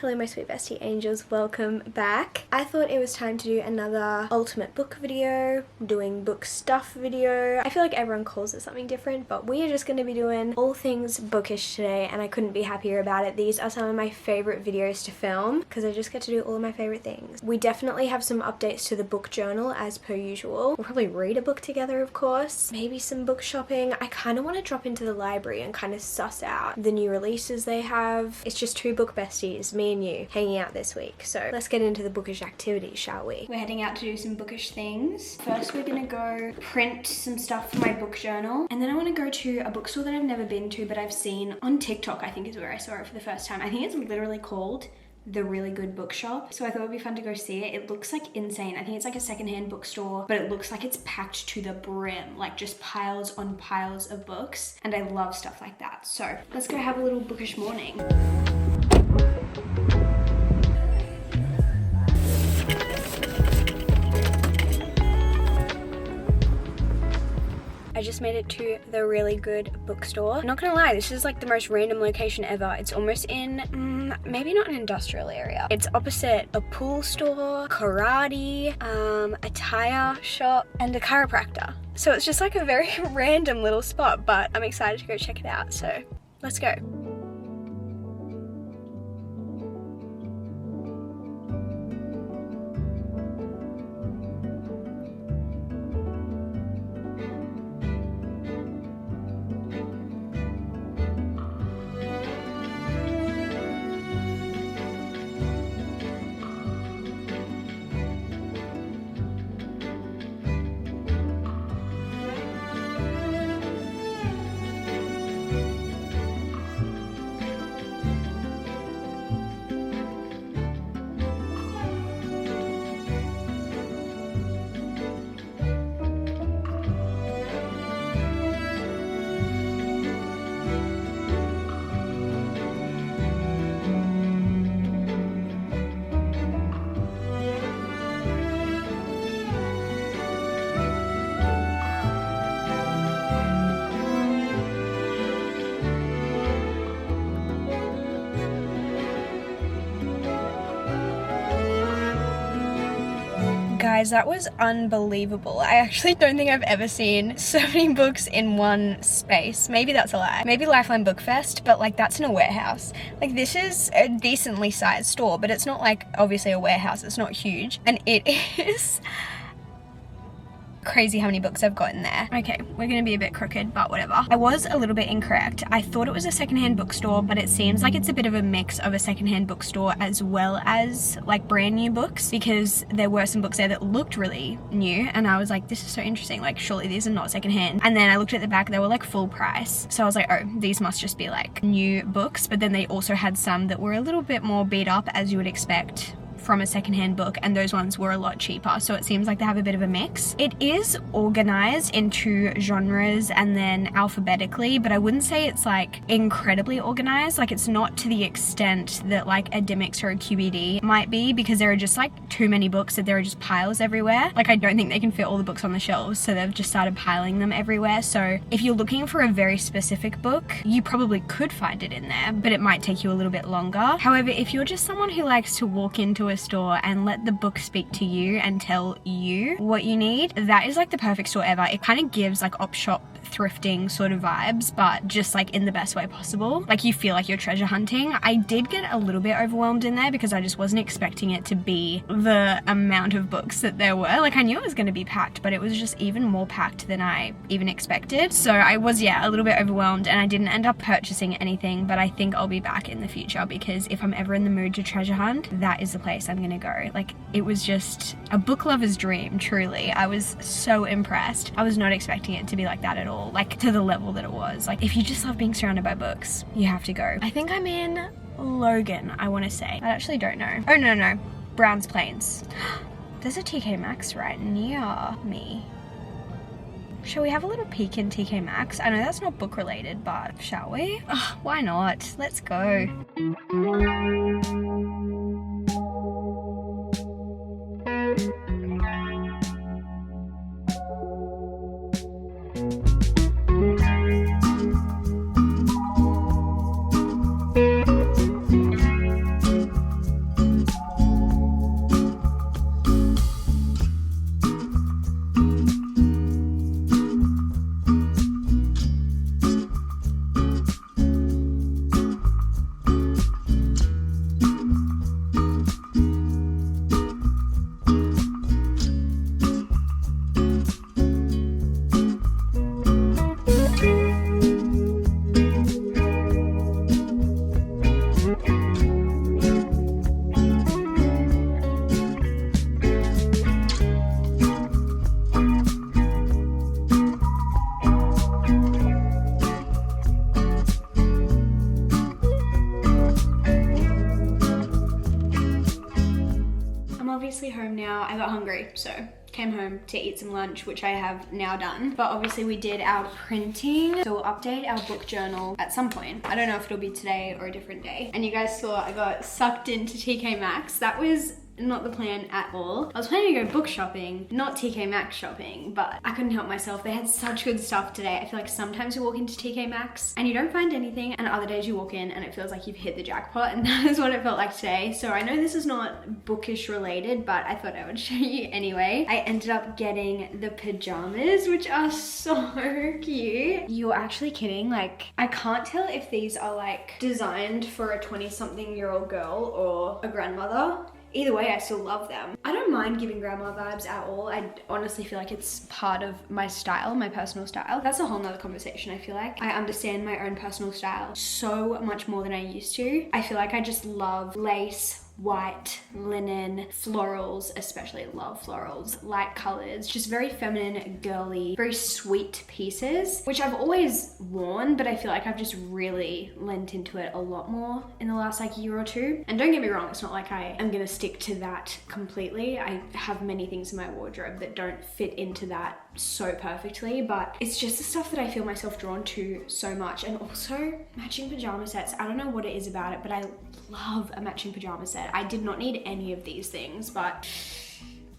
Hello my sweet bestie angels, welcome back. I thought it was time to do another ultimate book video, doing book stuff video. I feel like everyone calls it something different, but we are just going to be doing all things bookish today and I couldn't be happier about it. These are some of my favorite videos to film because I just get to do all of my favorite things. We definitely have some updates to the book journal as per usual. We'll probably read a book together, of course. Maybe some book shopping. I kind of want to drop into the library and kind of suss out the new releases they have. It's just two book besties, me and you, hanging out this week. So let's get into the bookish activities, shall we? We're heading out to do some bookish things. First we're gonna go print some stuff for my book journal, and then I want to go to a bookstore that I've never been to but I've seen on TikTok. I think is where I saw it for the first time. I think it's literally called The Really Good Bookshop. So I thought it'd be fun to go see it. It looks like insane. I think it's like a secondhand bookstore, but it looks like it's packed to the brim, like just piles on piles of books. And I love stuff like that. So let's go have a little bookish morning. I just made it to The Really Good Bookstore. I'm not gonna lie, this is like the most random location ever. It's almost in, maybe not an industrial area. It's opposite a pool store, karate, a tire shop, and a chiropractor. So it's just like a very random little spot, but I'm excited to go check it out. So let's go. Guys, that was unbelievable. I actually don't think I've ever seen so many books in one space. Maybe that's a lie. Maybe Lifeline Book Fest, but like that's in a warehouse. Like this is a decently sized store, but it's not like obviously a warehouse. It's not huge. And it is crazy how many books I've got in there. Okay, we're gonna be a bit crooked, but whatever. I was a little bit incorrect. I thought it was a secondhand bookstore, but it seems like it's a bit of a mix of a secondhand bookstore as well as like brand new books, because there were some books there that looked really new and I was like, this is so interesting, like surely these are not secondhand. And then I looked at the back, they were like full price, so I was like, oh, these must just be like new books. But then they also had some that were a little bit more beat up, as you would expect from a secondhand book, and those ones were a lot cheaper. So it seems like they have a bit of a mix. It is organized into genres and then alphabetically, but I wouldn't say it's like incredibly organized. Like it's not to the extent that like a Dimmicks or a QED might be, because there are just like too many books that there are just piles everywhere. Like I don't think they can fit all the books on the shelves, so they've just started piling them everywhere. So if you're looking for a very specific book, you probably could find it in there, but it might take you a little bit longer. However, if you're just someone who likes to walk into a store and let the book speak to you and tell you what you need, that is like the perfect store ever. It kind of gives like op shop thrifting sort of vibes, but just like in the best way possible. Like you feel like you're treasure hunting. I did get a little bit overwhelmed in there because I just wasn't expecting it to be the amount of books that there were. Like I knew it was going to be packed, but it was just even more packed than I even expected. So I was, yeah, a little bit overwhelmed and I didn't end up purchasing anything, but I think I'll be back in the future, because if I'm ever in the mood to treasure hunt, that is the place I'm gonna go. Like it was just a book lover's dream, truly. I was so impressed. I was not expecting it to be like that at all, like to the level that it was. Like if you just love being surrounded by books, you have to go. I think I'm in Logan, I want to say. I actually don't know. Oh no, Browns Plains. There's a TK Maxx right near me. Shall we have a little peek in TK Maxx? I know that's not book related, but shall we? Ugh, why not? Let's go. obviously home now. I got hungry, so came home to eat some lunch, which I have now done. But obviously we did our printing, so we'll update our book journal at some point. I don't know if it'll be today or a different day. And you guys saw I got sucked into TK Maxx. That was not the plan at all. I was planning to go book shopping, not TK Maxx shopping, but I couldn't help myself. They had such good stuff today. I feel like sometimes you walk into TK Maxx and you don't find anything, and other days you walk in and it feels like you've hit the jackpot, and that is what it felt like today. So I know this is not bookish related, but I thought I would show you anyway. I ended up getting the pajamas, which are so cute. You're actually kidding. Like, I can't tell if these are like designed for a 20-something-year-old girl or a grandmother. Either way, I still love them. I don't mind giving grandma vibes at all. I honestly feel like it's part of my style, my personal style. That's a whole nother conversation, I feel like. I understand my own personal style so much more than I used to. I feel like I just love lace, white, linen, florals, especially love florals, light colors, just very feminine, girly, very sweet pieces, which I've always worn, but I feel like I've just really lent into it a lot more in the last like year or two. And don't get me wrong, it's not like I am gonna stick to that completely. I have many things in my wardrobe that don't fit into that so perfectly, but it's just the stuff that I feel myself drawn to so much. And also matching pajama sets. I don't know what it is about it, but I love a matching pajama set. I did not need any of these things, but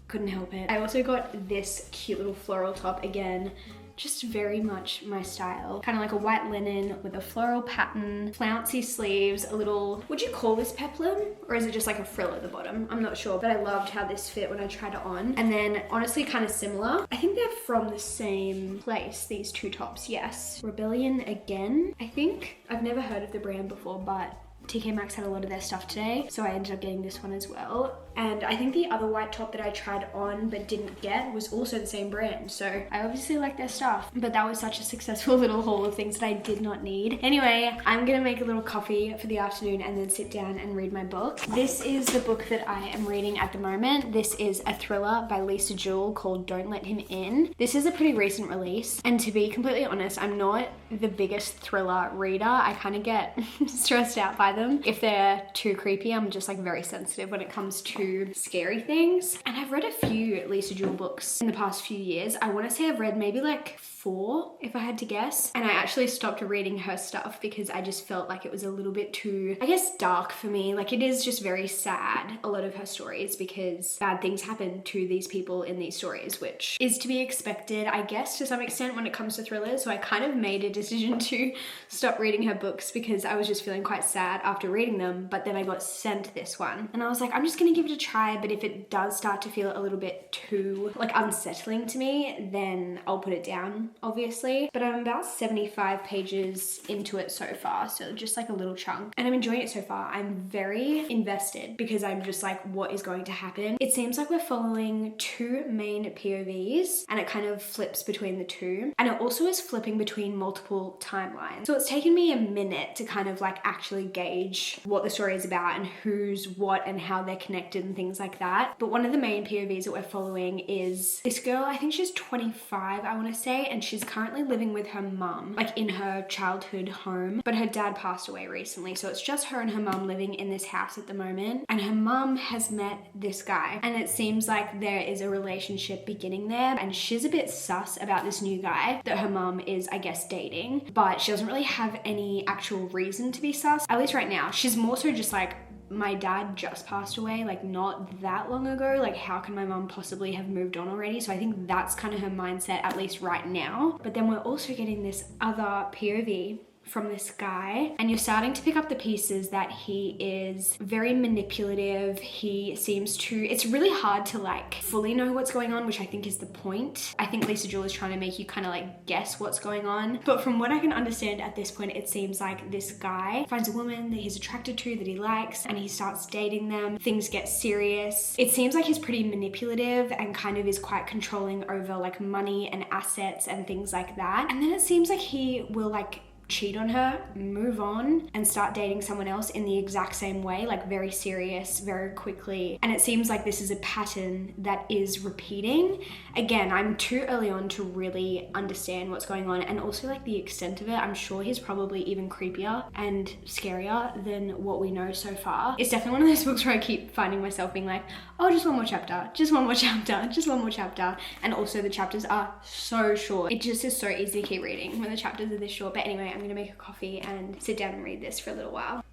couldn't help it. I also got this cute little floral top, again, just very much my style. Kind of like a white linen with a floral pattern, flouncy sleeves, a little, would you call this peplum? Or is it just like a frill at the bottom? I'm not sure, but I loved how this fit when I tried it on. And then honestly kind of similar. I think they're from the same place, these two tops, yes. Rebellion Again, I think. I've never heard of the brand before, but TK Maxx had a lot of their stuff today, so I ended up getting this one as well. And I think the other white top that I tried on but didn't get was also the same brand, so I obviously like their stuff. But that was such a successful little haul of things that I did not need. Anyway, I'm gonna make a little coffee for the afternoon and then sit down and read my book. This is the book that I am reading at the moment. This is a thriller by Lisa Jewell called Don't Let Him In. This is a pretty recent release, and to be completely honest, I'm not the biggest thriller reader. I kind of get stressed out by them. If they're too creepy, I'm just like very sensitive when it comes to scary things. And I've read a few Lisa Jewell books in the past few years. I want to say I've read maybe like 4 if I had to guess. And I actually stopped reading her stuff because I just felt like it was a little bit too, I guess, dark for me. Like, it is just very sad, a lot of her stories, because bad things happen to these people in these stories, which is to be expected, I guess, to some extent when it comes to thrillers. So I kind of made a decision to stop reading her books because I was just feeling quite sad after reading them. But then I got sent this one and I was like, I'm just gonna give it a try, but if it does start to feel a little bit too like unsettling to me, then I'll put it down, obviously. But I'm about 75 pages into it so far, so just like a little chunk, and I'm enjoying it so far. I'm very invested because I'm just like, what is going to happen? It seems like we're following 2 main POVs and it kind of flips between the 2, and it also is flipping between multiple timelines. So it's taken me a minute to kind of like actually gauge what the story is about and who's what and how they're connected and things like that. But one of the main POVs that we're following is this girl, I think she's 25, I want to say, and she's currently living with her mum, like in her childhood home, but her dad passed away recently, so it's just her and her mum living in this house at the moment. And her mum has met this guy, and it seems like there is a relationship beginning there, and she's a bit sus about this new guy that her mum is, I guess, dating, but she doesn't really have any actual reason to be sus, at least right now. She's more so just like, my dad just passed away like not that long ago, like how can my mum possibly have moved on already? So I think that's kind of her mindset, at least right now. But then we're also getting this other POV from this guy, and you're starting to pick up the pieces that he is very manipulative. He seems to, it's really hard to like fully know what's going on, which I think is the point. I think Lisa Jewell is trying to make you kind of like guess what's going on, but from what I can understand at this point, it seems like this guy finds a woman that he's attracted to, that he likes, and he starts dating them. Things get serious. It seems like he's pretty manipulative and kind of is quite controlling over like money and assets and things like that. And then it seems like he will like cheat on her, move on, and start dating someone else in the exact same way, like very serious, very quickly. And it seems like this is a pattern that is repeating. Again, I'm too early on to really understand what's going on, and also like the extent of it. I'm sure he's probably even creepier and scarier than what we know so far. It's definitely one of those books where I keep finding myself being like, oh, just one more chapter, just one more chapter, just one more chapter. And also the chapters are so short. It just is so easy to keep reading when the chapters are this short. But anyway, I'm gonna make a coffee and sit down and read this for a little while.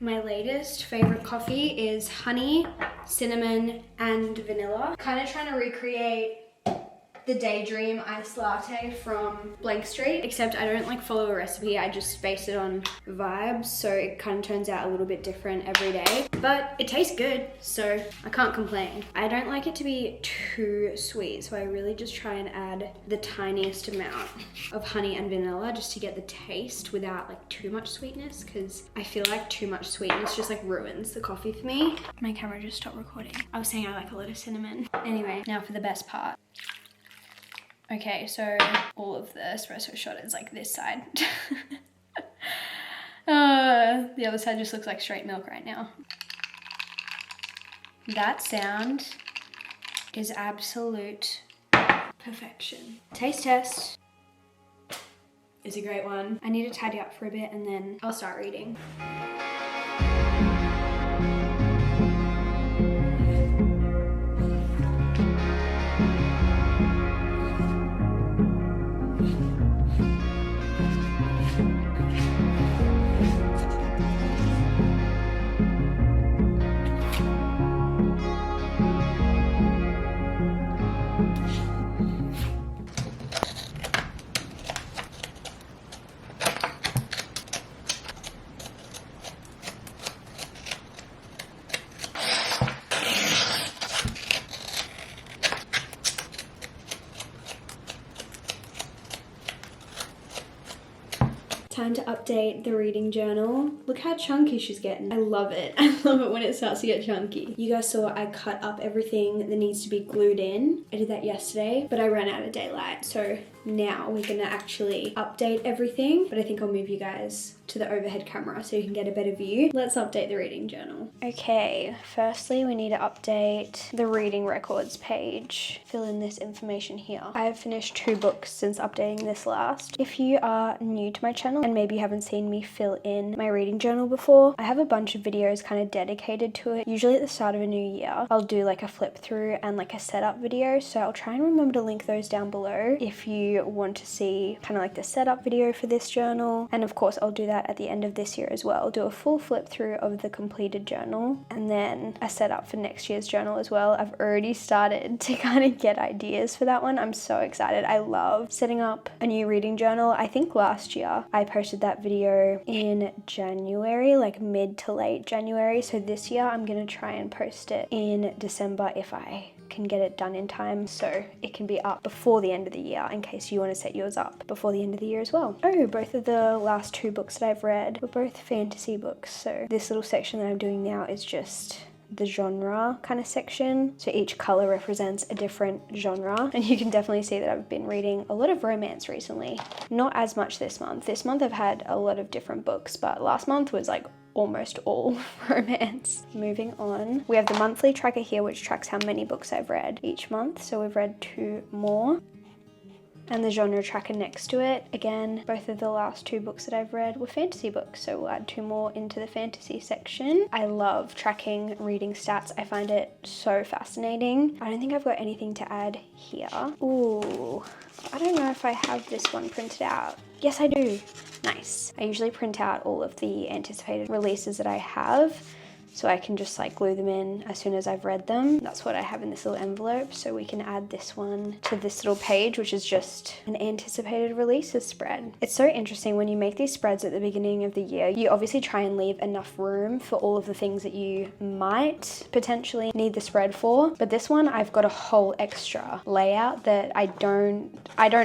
My latest favorite coffee is honey, cinnamon, and vanilla. Kind of trying to recreate the Daydream iced latte from Blank Street, except I don't like follow a recipe. I just base it on vibes, so it kind of turns out a little bit different every day. But it tastes good, so I can't complain. I don't like it to be too sweet, so I really just try and add the tiniest amount of honey and vanilla just to get the taste without like too much sweetness, because I feel like too much sweetness just like ruins the coffee for me. My camera just stopped recording. I was saying I like a lot of cinnamon. Anyway, now for the best part. Okay, so all of the espresso shot is like this side. The other side just looks like straight milk right now. That sound is absolute perfection. Taste test is a great one. I need to tidy up for a bit and then I'll start reading. Time to update the reading journal. Look how chunky she's getting. I love it. I love it when it starts to get chunky. You guys saw I cut up everything that needs to be glued in. I did that yesterday, but I ran out of daylight. So now we're gonna actually update everything, but I think I'll move you guys to the overhead camera so you can get a better view. Let's update the reading journal. Okay, firstly we need to update the reading records page. Fill in this information here. I have finished 2 books since updating this last. If you are new to my channel and maybe you haven't seen me fill in my reading journal before, I have a bunch of videos kind of dedicated to it. Usually at the start of a new year, I'll do like a flip through and like a setup video, so I'll try and remember to link those down below if you want to see kind of like the setup video for this journal. And of course I'll do that at the end of this year as well. Do a full flip through of the completed journal and then a setup for next year's journal as well. I've already started to kind of get ideas for that one. I'm so excited. I love setting up a new reading journal. I think last year I posted that video in January, like mid to late January. So this year I'm gonna try and post it in December if I can get it done in time so it can be up before the end of the year in case you want to set yours up before the end of the year as well. Oh, both of the last 2 books that I've read were both fantasy books, so this little section that I'm doing now is just the genre kind of section. So each color represents a different genre, and you can definitely see that I've been reading a lot of romance recently. Not as much this month. This month I've had a lot of different books, but last month was like almost all romance. Moving on, we have the monthly tracker here which tracks how many books I've read each month, so we've read 2 more. And the genre tracker next to it. Again, both of the last 2 books that I've read were fantasy books, so we'll add 2 more into the fantasy section. I love tracking reading stats. I find it so fascinating. I don't think I've got anything to add here. Ooh, I don't know if I have this one printed out. Yes, I do. Nice. I usually print out all of the anticipated releases that I have, so I can just like glue them in as soon as I've read them. That's what I have in this little envelope, so we can add this one to this little page, which is just an anticipated releases spread. It's so interesting when you make these spreads at the beginning of the year, you obviously try and leave enough room for all of the things that you might potentially need the spread for, but this one I've got a whole extra layout that I don't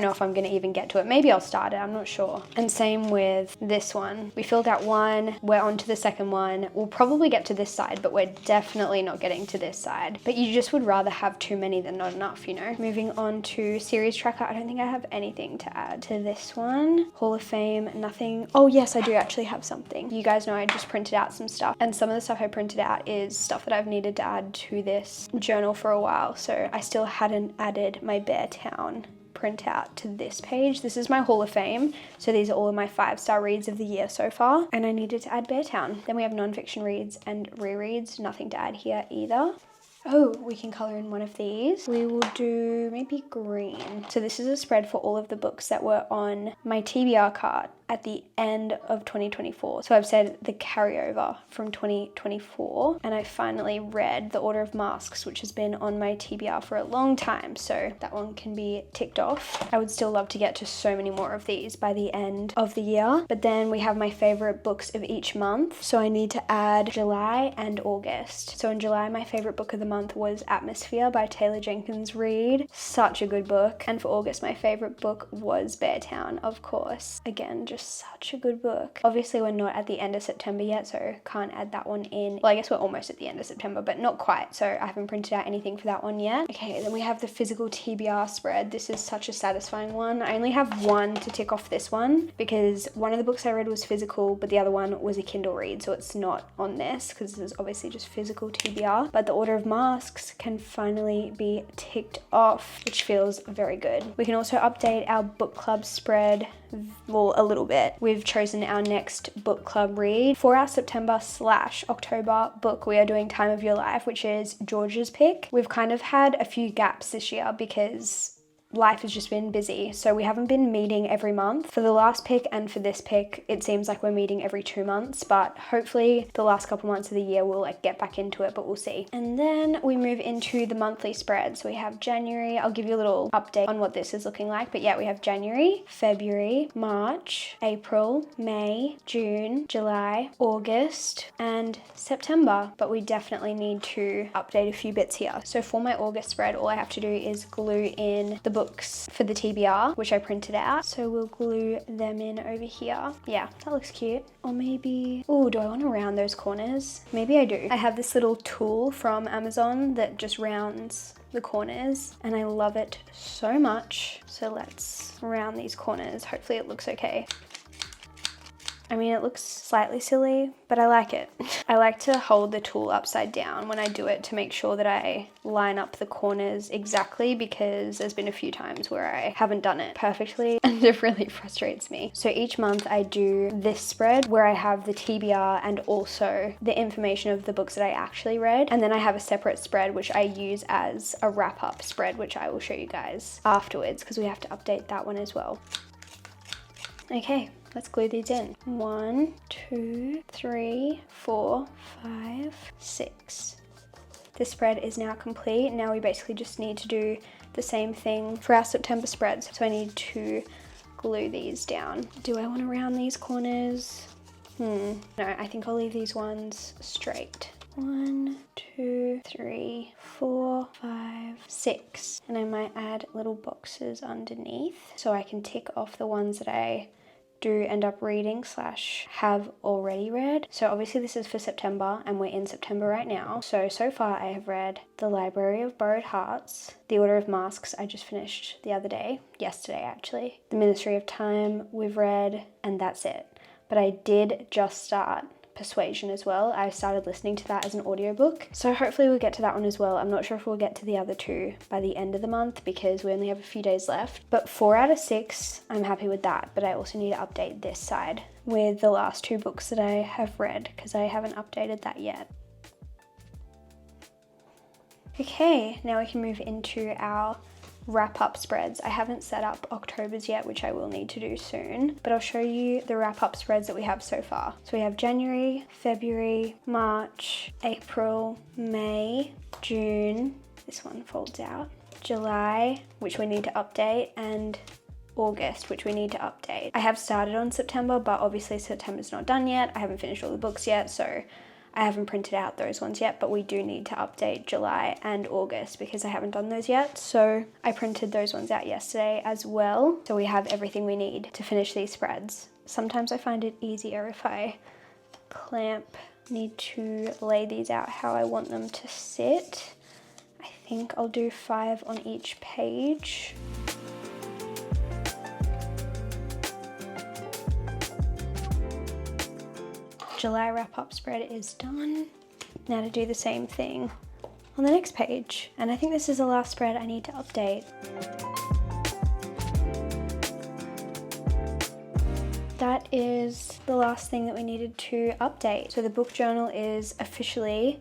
know if I'm gonna even get to it. Maybe I'll start it, I'm not sure. And same with this one. We filled out one, we're on to the second one. We'll probably get to this side, but we're definitely not getting to this side. But you just would rather have too many than not enough, you know? Moving on to series tracker. I don't think I have anything to add to this one. Hall of Fame, nothing. Oh yes, I do actually have something. You guys know I just printed out some stuff, and some of the stuff I printed out is stuff that I've needed to add to this journal for a while. So I still hadn't added my Beartown printout to this page. This is my Hall of Fame. So these are all of my 5-star reads of the year so far. And I needed to add Beartown. Then we have non-fiction reads and rereads. Nothing to add here either. Oh, we can color in one of these. We will do maybe green. So this is a spread for all of the books that were on my TBR cart at the end of 2024. So I've said the carryover from 2024, and I finally read The Order of Masks, which has been on my TBR for a long time. So that one can be ticked off. I would still love to get to so many more of these by the end of the year. But then we have my favorite books of each month. So I need to add July and August. So in July, my favorite book of the month was Atmosphere by Taylor Jenkins Reid. Such a good book. And for August, my favorite book was Beartown, of course. Again, just such a good book. Obviously, we're not at the end of September yet, so can't add that one in. Well, I guess we're almost at the end of September, but not quite, so I haven't printed out anything for that one yet. Okay, then we have the physical TBR spread. This is such a satisfying one. I only have one to tick off this one because one of the books I read was physical, but the other one was a Kindle read, so it's not on this because this is obviously just physical TBR. But The Order of Masks can finally be ticked off, which feels very good. We can also update our book club spread, well, a little bit. We've chosen our next book club read. For our September/October book, we are doing Time of Your Life, which is George's pick. We've kind of had a few gaps this year because life has just been busy, so we haven't been meeting every month. For the last pick and for this pick, it seems like we're meeting every 2 months, but hopefully the last couple months of the year we'll like get back into it, but we'll see. And then we move into the monthly spread. So we have January. I'll give you a little update on what this is looking like, but yeah, we have January, February, March, April, May, June, July, August, and September, but we definitely need to update a few bits here. So for my August spread, all I have to do is glue in the books for the TBR, which I printed out. So we'll glue them in over here. Yeah, that looks cute. Or maybe, oh, do I want to round those corners? Maybe I do. I have this little tool from Amazon that just rounds the corners and I love it so much. So let's round these corners. Hopefully it looks okay. I mean, it looks slightly silly, but I like it. I like to hold the tool upside down when I do it to make sure that I line up the corners exactly, because there's been a few times where I haven't done it perfectly and it really frustrates me. So each month I do this spread where I have the TBR and also the information of the books that I actually read. And then I have a separate spread which I use as a wrap-up spread, which I will show you guys afterwards because we have to update that one as well. Okay. Let's glue these in. 1, 2, 3, 4, 5, 6. This spread is now complete. Now we basically just need to do the same thing for our September spreads. So I need to glue these down. Do I want to round these corners? No, I think I'll leave these ones straight. 1, 2, 3, 4, 5, 6. And I might add little boxes underneath so I can tick off the ones that I do end up reading / have already read. So obviously this is for September and we're in September right now. So far I have read The Library of Borrowed Hearts, The Order of Masks I just finished the other day, yesterday actually. The Ministry of Time we've read, and that's it. But I did just start Persuasion as well. I started listening to that as an audiobook. So hopefully we'll get to that one as well. I'm not sure if we'll get to the other two by the end of the month because we only have a few days left. But 4 out of 6, I'm happy with that. But I also need to update this side with the last 2 books that I have read because I haven't updated that yet. Okay, now we can move into our wrap-up spreads. I haven't set up October's yet, which I will need to do soon, but I'll show you the wrap-up spreads that we have so far. So we have January, February, March, April, May, June, this one folds out, July, which we need to update, and August, which we need to update. I have started on September, but obviously September's not done yet. I haven't finished all the books yet, so I haven't printed out those ones yet, but we do need to update July and August because I haven't done those yet. So I printed those ones out yesterday as well. So we have everything we need to finish these spreads. Sometimes I find it easier if I clamp need to lay these out how I want them to sit. I think I'll do 5 on each page. July wrap-up spread is done. Now to do the same thing on the next page. And I think this is the last spread I need to update. That is the last thing that we needed to update. So the book journal is officially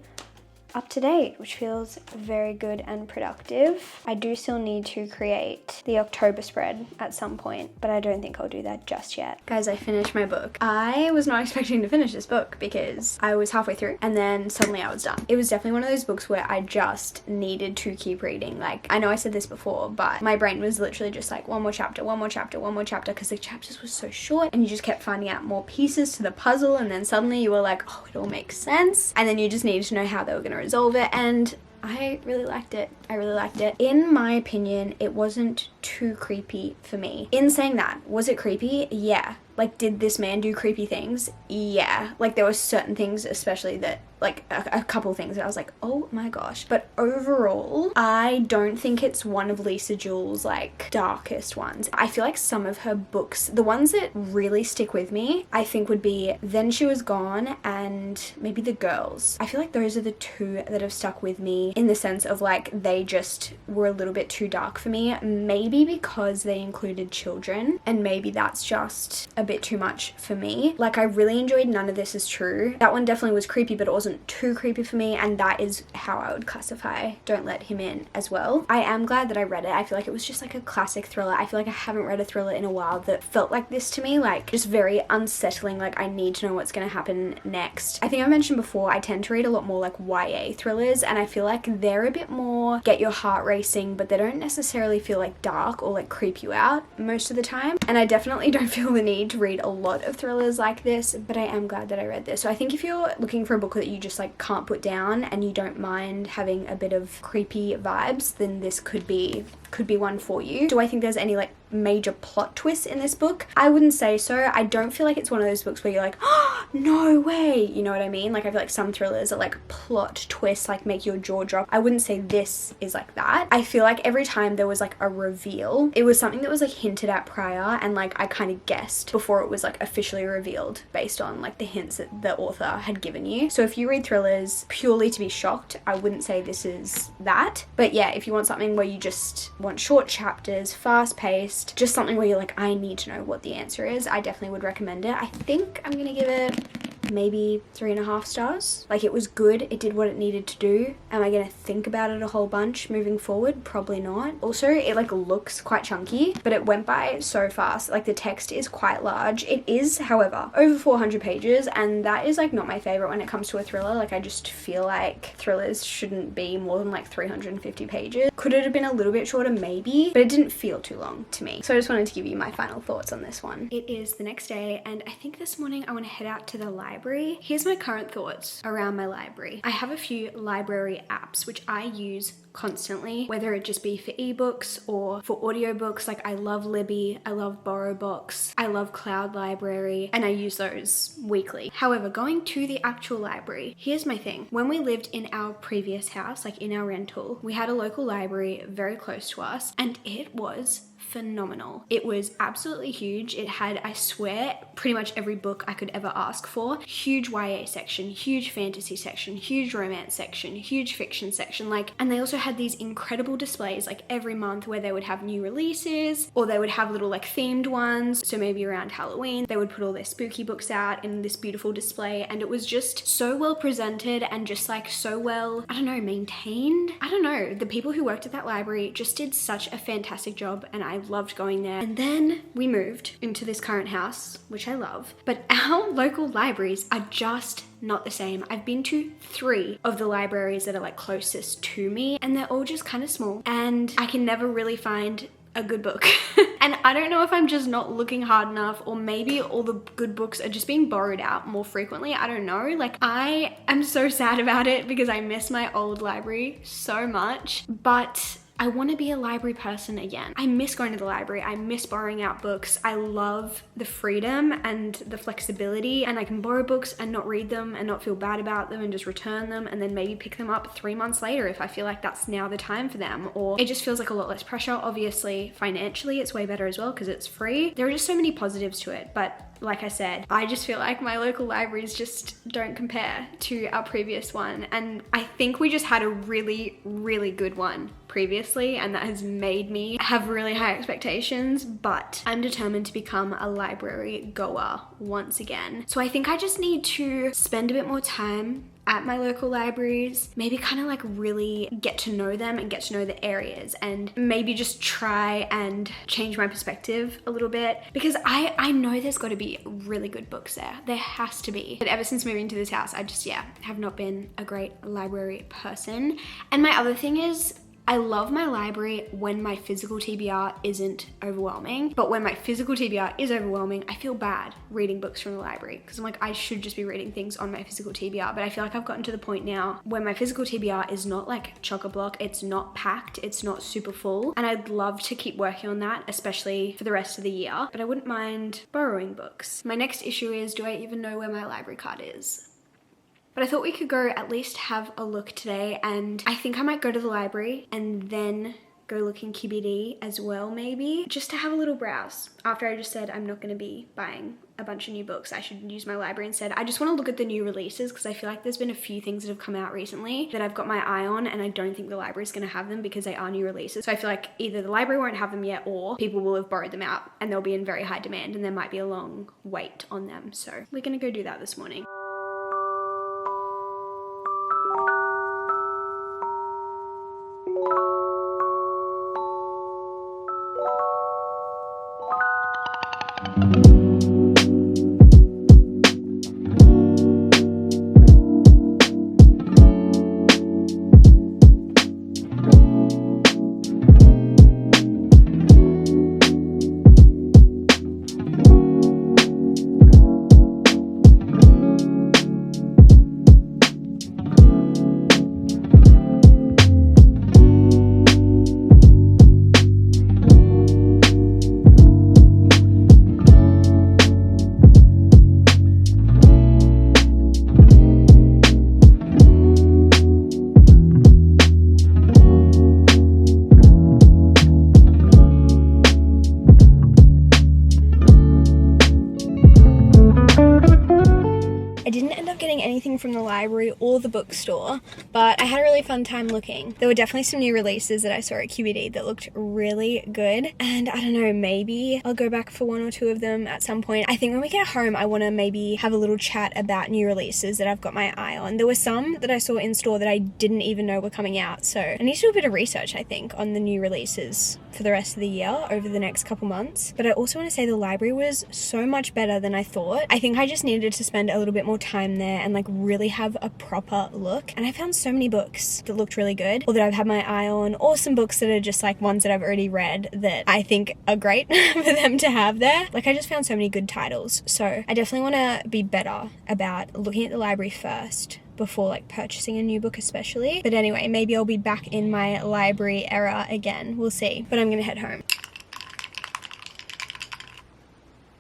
up to date, which feels very good and productive. I do still need to create the October spread at some point, but I don't think I'll do that just yet. Guys, I finished my book. I was not expecting to finish this book because I was halfway through and then suddenly I was done. It was definitely one of those books where I just needed to keep reading. Like, I know I said this before, but my brain was literally just like, one more chapter, one more chapter, one more chapter, because the chapters were so short and you just kept finding out more pieces to the puzzle, and then suddenly you were like, oh, it all makes sense. And then you just needed to know how they were going to resolve it, and I really liked it. I really liked it. In my opinion, it wasn't too creepy for me. In saying that, was it creepy? Yeah. Like, did this man do creepy things? Yeah. Like, there were certain things, especially that, like, a couple things that I was like, oh my gosh. But overall, I don't think it's one of Lisa Jewell's, like, darkest ones. I feel like some of her books, the ones that really stick with me, I think would be Then She Was Gone and maybe The Girls. I feel like those are the two that have stuck with me in the sense of, like, they just were a little bit too dark for me. Maybe because they included children, and maybe that's just a bit too much for me. Like, I really enjoyed None of This Is True. That one definitely was creepy, but it wasn't too creepy for me, and that is how I would classify Don't Let Him In as well. I am glad that I read it. I feel like it was just like a classic thriller. I feel like I haven't read a thriller in a while that felt like this to me, like just very unsettling, like I need to know what's going to happen next. I think I mentioned before, I tend to read a lot more like YA thrillers, and I feel like they're a bit more get your heart racing, but they don't necessarily feel like dark or like creep you out most of the time. And I definitely don't feel the need to read a lot of thrillers like this, but I am glad that I read this. So I think if you're looking for a book that you just like can't put down and you don't mind having a bit of creepy vibes, then this could be one for you. Do I think there's any like major plot twists in this book? I wouldn't say so. I don't feel like it's one of those books where you're like, oh, no way, you know what I mean? Like, I feel like some thrillers are like plot twists, like make your jaw drop. I wouldn't say this is like that. I feel like every time there was like a reveal, it was something that was like hinted at prior, and like I kind of guessed before it was like officially revealed based on like the hints that the author had given you. So if you read thrillers purely to be shocked, I wouldn't say this is that. But yeah, if you want something where you just want short chapters, fast paced, just something where you're like, I need to know what the answer is, I definitely would recommend it. I think I'm gonna give it maybe 3.5 stars. Like, it was good, it did what it needed to do. Am I gonna think about it a whole bunch moving forward? Probably not. Also, it like looks quite chunky, but it went by so fast. Like, the text is quite large. It is, however, over 400 pages, and that is like not my favorite when it comes to a thriller. Like, I just feel like thrillers shouldn't be more than like 350 pages. Could it have been a little bit shorter? Maybe, but it didn't feel too long to me. So I just wanted to give you my final thoughts on this one. It is the next day, and I think this morning I want to head out to the library. Here's my current thoughts around my library. I have a few library apps which I use constantly, whether it just be for ebooks or for audiobooks. Like, I love Libby, I love BorrowBox, I love Cloud Library, and I use those weekly. However, going to the actual library, here's my thing. When we lived in our previous house, like in our rental, we had a local library very close to us, and it was phenomenal. It was absolutely huge. It had, I swear, pretty much every book I could ever ask for. Huge YA section, huge fantasy section, huge romance section, huge fiction section, like, and they also had these incredible displays like every month where they would have new releases, or they would have little like themed ones. So maybe around Halloween, they would put all their spooky books out in this beautiful display, and it was just so well presented and just like so well, I don't know, maintained. I don't know. The people who worked at that library just did such a fantastic job, and I loved going there. And then we moved into this current house, which I love, but our local libraries are just not the same. I've been to 3 of the libraries that are like closest to me, and they're all just kind of small, and I can never really find a good book. And I don't know if I'm just not looking hard enough, or maybe all the good books are just being borrowed out more frequently. I don't know. Like, I am so sad about it because I miss my old library so much, but I want to be a library person again. I miss going to the library. I miss borrowing out books. I love the freedom and the flexibility, and I can borrow books and not read them and not feel bad about them and just return them and then maybe pick them up 3 months later if I feel like that's now the time for them. Or it just feels like a lot less pressure. Obviously, financially, it's way better as well because it's free. There are just so many positives to it, but like I said, I just feel like my local libraries just don't compare to our previous one. And I think we just had a really, really good one previously, and that has made me have really high expectations, but I'm determined to become a library goer once again. So I think I just need to spend a bit more time at my local libraries, maybe kind of like really get to know them and get to know the areas, and maybe just try and change my perspective a little bit, because I know there's got to be really good books there. There has to be. But ever since moving to this house, I just, have not been a great library person. And my other thing is, I love my library when my physical TBR isn't overwhelming, but when my physical TBR is overwhelming, I feel bad reading books from the library because I'm like, I should just be reading things on my physical TBR. But I feel like I've gotten to the point now where my physical TBR is not like chock-a-block, it's not packed, it's not super full, and I'd love to keep working on that, especially for the rest of the year, but I wouldn't mind borrowing books. My next issue is, do I even know where my library card is? But I thought we could go at least have a look today, and I think I might go to the library and then go look in QBD as well, maybe, just to have a little browse. After I just said I'm not going to be buying a bunch of new books, I should use my library instead. I just want to look at the new releases because I feel like there's been a few things that have come out recently that I've got my eye on, and I don't think the library's going to have them because they are new releases. So I feel like either the library won't have them yet, or people will have borrowed them out and they'll be in very high demand and there might be a long wait on them. So we're going to go do that this morning. From the library or the bookstore, but I had a really fun time looking. There were definitely some new releases that I saw at QBD that looked really good, and I don't know, maybe I'll go back for 1 or 2 of them at some point. I think when we get home I want to maybe have a little chat about new releases that I've got my eye on. There were some that I saw in store that I didn't even know were coming out, so I need to do a bit of research, I think, on the new releases for the rest of the year over the next couple months. But I also want to say the library was so much better than I thought. I think I just needed to spend a little bit more time there and like really have a proper look, and I found so many books that looked really good or that I've had my eye on, or some books that are just like ones that I've already read that I think are great for them to have there. Like, I just found so many good titles, so I definitely want to be better about looking at the library first before like purchasing a new book especially. But anyway, maybe I'll be back in my library era again, we'll see. But I'm gonna head home.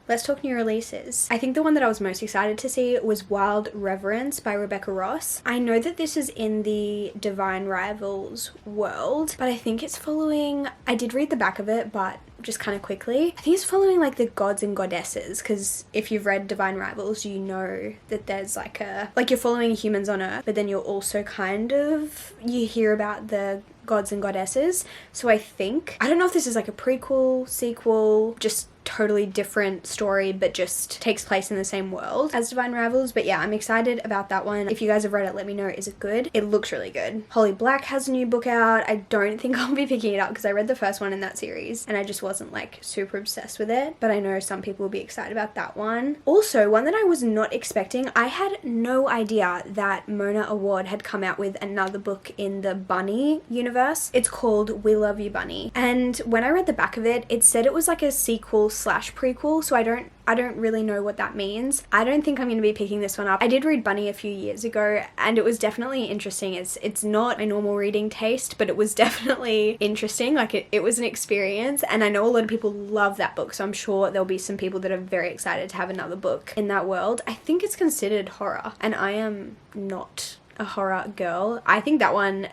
Let's talk new releases. I think the one that I was most excited to see was Wild Reverence by Rebecca Ross. I know that this is in the Divine Rivals world, but I think it's following, I did read the back of it, but just kind of quickly, I think it's following like the gods and goddesses, because if you've read Divine Rivals, you know that there's like you're following humans on Earth, but then you're also you hear about the gods and goddesses. So I don't know if this is like a prequel, sequel, just totally different story, but just takes place in the same world as Divine Rivals. But yeah, I'm excited about that one. If you guys have read it, let me know. Is it good? It looks really good. Holly Black has a new book out. I don't think I'll be picking it up because I read the first one in that series and I just wasn't like super obsessed with it, but I know some people will be excited about that one. Also, one that I was not expecting, I had no idea that Mona Award had come out with another book in the Bunny universe. It's called We Love You Bunny, and when I read the back of it, it said it was like a sequel slash prequel, so I don't really know what that means. I don't think I'm going to be picking this one up. I did read Bunny a few years ago, and it was definitely interesting. It's not my normal reading taste, but it was definitely interesting. Like it was an experience, and I know a lot of people love that book, so I'm sure there'll be some people that are very excited to have another book in that world. I think it's considered horror, and I am not a horror girl. I think that one,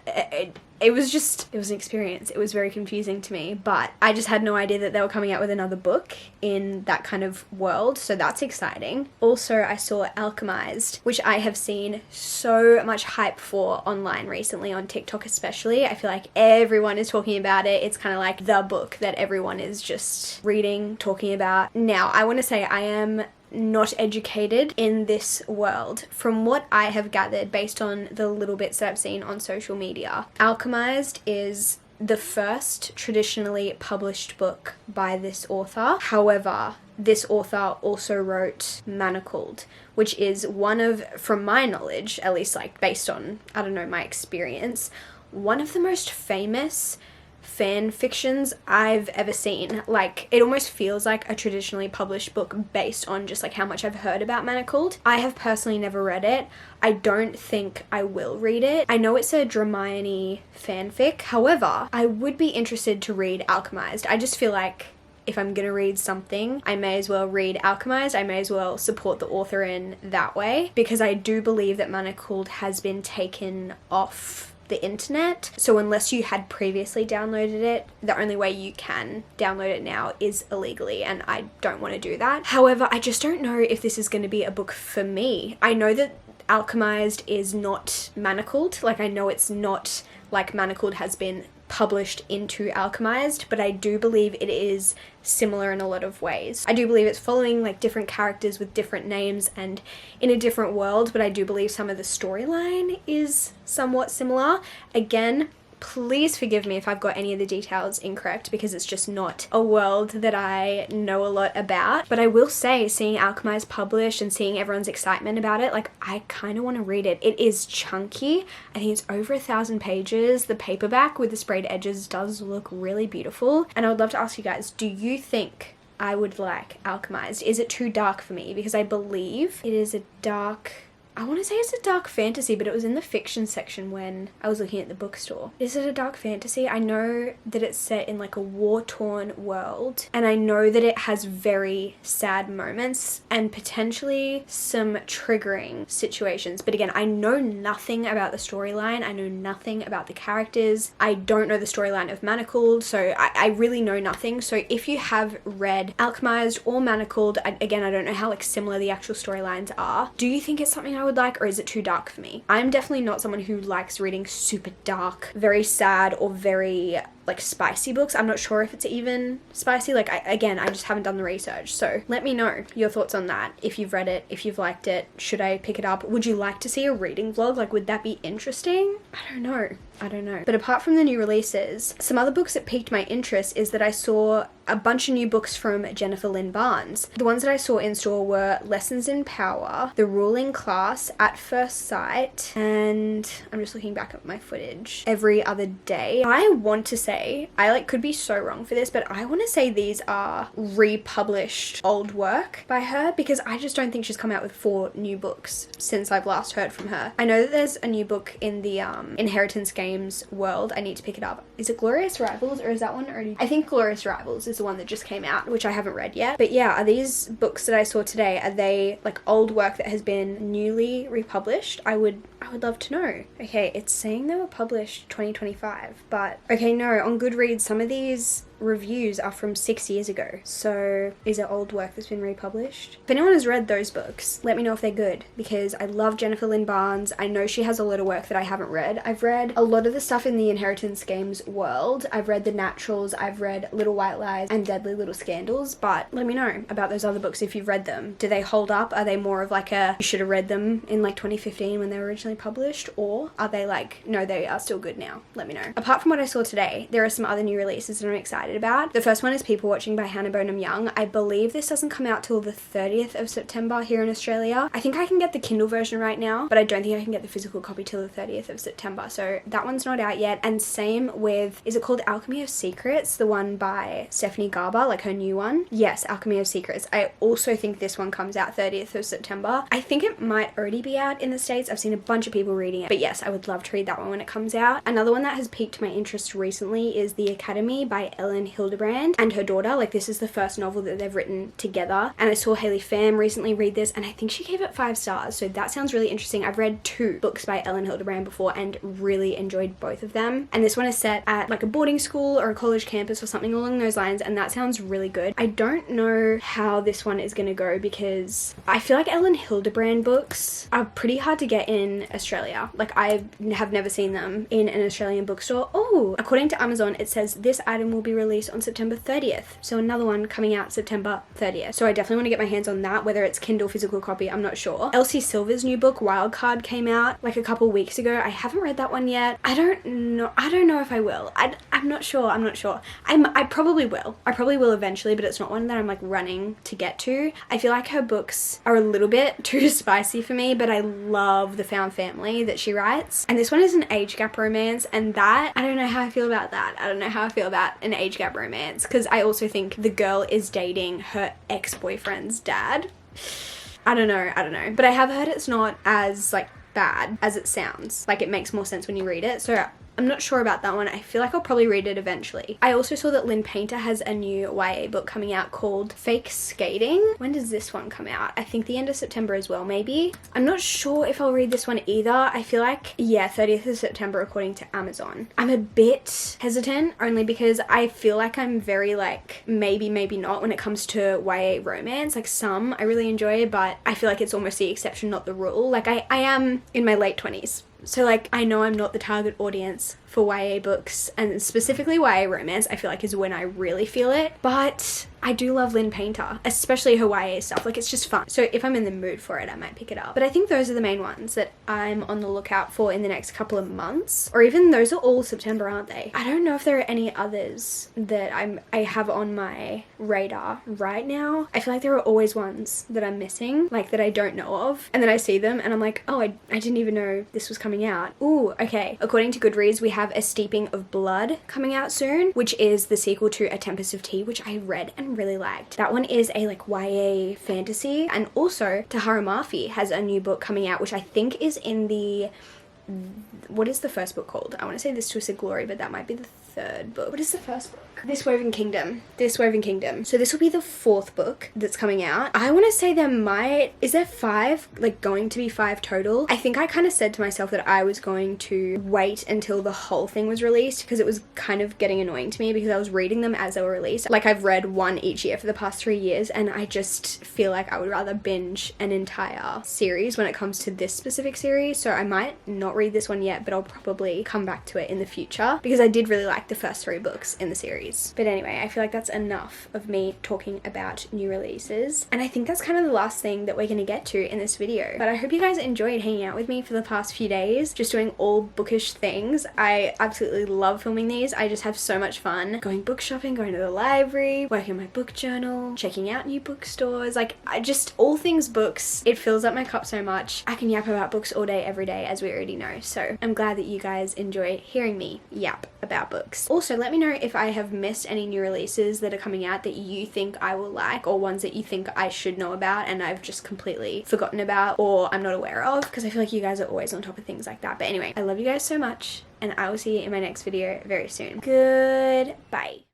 it was an experience. It was very confusing to me, but I just had no idea that they were coming out with another book in that kind of world, so that's exciting. Also, I saw Alchemized, which I have seen so much hype for online recently, on TikTok especially. I feel like everyone is talking about it. It's kind of like the book that everyone is just reading, talking about. Now, I want to say I am not educated in this world. From what I have gathered based on the little bits that I've seen on social media, Alchemized is the first traditionally published book by this author. However, this author also wrote Manacled, which is one of, from my knowledge, at least like based on, I don't know, my experience, one of the most famous fan fictions I've ever seen. Like, it almost feels like a traditionally published book based on just like how much I've heard about Manacled. I have personally never read it. I don't think I will read it. I know it's a Hermione fanfic. However, I would be interested to read Alchemized. I just feel like if I'm gonna read something, I may as well read Alchemized. I may as well support the author in that way, because I do believe that Manacled has been taken off the internet, so unless you had previously downloaded it, the only way you can download it now is illegally, and I don't want to do that. However, I just don't know if this is going to be a book for me. I know that Alchemized is not Manacled, like I know it's not like Manacled has been published into Alchemized, but I do believe it is similar in a lot of ways. I do believe it's following like different characters with different names and in a different world, but I do believe some of the storyline is somewhat similar. Again, please forgive me if I've got any of the details incorrect, because it's just not a world that I know a lot about. But I will say, seeing Alchemized published and seeing everyone's excitement about it, like, I kind of want to read it. It is chunky. I think it's over 1,000 pages. The paperback with the sprayed edges does look really beautiful. And I would love to ask you guys, do you think I would like Alchemized? Is it too dark for me? Because I believe it is a dark, I want to say it's a dark fantasy, but it was in the fiction section when I was looking at the bookstore. Is it a dark fantasy? I know that it's set in like a war-torn world, and I know that it has very sad moments and potentially some triggering situations. But again, I know nothing about the storyline. I know nothing about the characters. I don't know the storyline of Manacled, so I really know nothing. So if you have read Alchemized or Manacled, again, I don't know how like similar the actual storylines are. Do you think it's something I would like, or is it too dark for me? I'm definitely not someone who likes reading super dark, very sad, or very like spicy books. I'm not sure if it's even spicy. Like, I just haven't done the research. So let me know your thoughts on that. If you've read it, if you've liked it, should I pick it up? Would you like to see a reading vlog? Like, would that be interesting? I don't know. But apart from the new releases, some other books that piqued my interest is that I saw a bunch of new books from Jennifer Lynn Barnes. The ones that I saw in store were Lessons in Power, The Ruling Class, At First Sight, and I'm just looking back at my footage, Every Other Day. I want to say, I like could be so wrong for this, but I want to say these are republished old work by her, because I just don't think she's come out with 4 new books since I've last heard from her. I know that there's a new book in the Inheritance Games world. I need to pick it up. Is it Glorious Rivals, or is that one already? I think Glorious Rivals is the one that just came out, which I haven't read yet. But yeah, are these books that I saw today, are they like old work that has been newly republished? I would love to know. Okay, it's saying they were published 2025, but okay, no, on Goodreads, some of these reviews are from 6 years ago. So is it old work that's been republished? If anyone has read those books, let me know if they're good, because I love Jennifer Lynn Barnes. I know she has a lot of work that I haven't read. I've read a lot of the stuff in the Inheritance Games world. I've read The Naturals, I've read Little White Lies and Deadly Little Scandals, but let me know about those other books if you've read them. Do they hold up? Are they more of like a, you should have read them in like 2015 when they were originally published, or are they like, no, they are still good now? Let me know. Apart from what I saw today, there are some other new releases that I'm excited excited about. The first one is People Watching by Hannah Bonham Young. I believe this doesn't come out till the 30th of September here in Australia. I think I can get the Kindle version right now, but I don't think I can get the physical copy till the 30th of September. So that one's not out yet. And same with, is it called Alchemy of Secrets? The one by Stephanie Garber, like her new one. Yes, Alchemy of Secrets. I also think this one comes out 30th of September. I think it might already be out in the States. I've seen a bunch of people reading it, but yes, I would love to read that one when it comes out. Another one that has piqued my interest recently is The Academy by Ellen Hildebrand and her daughter. Like, this is the first novel that they've written together, and I saw Hayley Pham recently read this, and I think she gave it 5 stars, so that sounds really interesting. I've read 2 books by Ellen Hildebrand before and really enjoyed both of them, and this one is set at like a boarding school or a college campus or something along those lines, and that sounds really good. I don't know how this one is going to go because I feel like Ellen Hildebrand books are pretty hard to get in Australia. Like, I have never seen them in an Australian bookstore. Oh, according to Amazon, it says this item will be released on September 30th. So another one coming out September 30th. So I definitely want to get my hands on that, whether it's Kindle physical copy, I'm not sure. Elsie Silver's new book, Wildcard, came out like a couple weeks ago. I haven't read that one yet. I don't know if I will. I'm not sure. I probably will. I probably will eventually, but it's not one that I'm like running to get to. I feel like her books are a little bit too spicy for me, but I love the found family that she writes. And this one is an age gap romance, and that, I don't know how I feel about that. I don't know how I feel about an age gap romance, because I also think the girl is dating her ex-boyfriend's dad. I don't know. But I have heard it's not as like bad as it sounds. Like, it makes more sense when you read it. So I'm not sure about that one. I feel like I'll probably read it eventually. I also saw that Lynn Painter has a new YA book coming out called Fake Skating. When does this one come out? I think the end of September as well, maybe. I'm not sure if I'll read this one either. I feel like, yeah, 30th of September according to Amazon. I'm a bit hesitant only because I feel like I'm very like maybe not when it comes to YA romance. Like, some I really enjoy, but I feel like it's almost the exception, not the rule. Like, I am in my late 20s. So like, I know I'm not the target audience for YA books, and specifically YA romance, I feel like is when I really feel it. But I do love Lynn Painter, especially her YA stuff. Like, it's just fun. So if I'm in the mood for it, I might pick it up. But I think those are the main ones that I'm on the lookout for in the next couple of months. Or even those are all September, aren't they? I don't know if there are any others that I have on my radar right now. I feel like there are always ones that I'm missing, like that I don't know of. And then I see them and I'm like, oh, I didn't even know this was coming out. Ooh, okay. According to Goodreads, we have A Steeping of Blood coming out soon, which is the sequel to A Tempest of Tea, which I read and really liked. That one is a like YA fantasy. And also Tahereh Mafi has a new book coming out, which I think is in the, what is the first book called? I want to say This Twisted Glory, but that might be the third book. What is the first book? This Woven Kingdom. So this will be the 4th book that's coming out. I want to say is there 5, like going to be 5 total? I think I kind of said to myself that I was going to wait until the whole thing was released, because it was kind of getting annoying to me because I was reading them as they were released. Like, I've read one each year for the past 3 years, and I just feel like I would rather binge an entire series when it comes to this specific series. So I might not read this one yet, but I'll probably come back to it in the future because I did really like the first 3 books in the series. But anyway, I feel like that's enough of me talking about new releases, and I think that's kind of the last thing that we're going to get to in this video. But I hope you guys enjoyed hanging out with me for the past few days, just doing all bookish things. I absolutely love filming these. I just have so much fun going book shopping, going to the library, working on my book journal, checking out new bookstores. Like, I just, all things books, it fills up my cup so much. I can yap about books all day every day, as we already know, so I'm glad that you guys enjoy hearing me yap about books. Also, let me know if I have missed any new releases that are coming out that you think I will like, or ones that you think I should know about and I've just completely forgotten about or I'm not aware of, because I feel like you guys are always on top of things like that. But anyway, I love you guys so much, and I will see you in my next video very soon. Goodbye.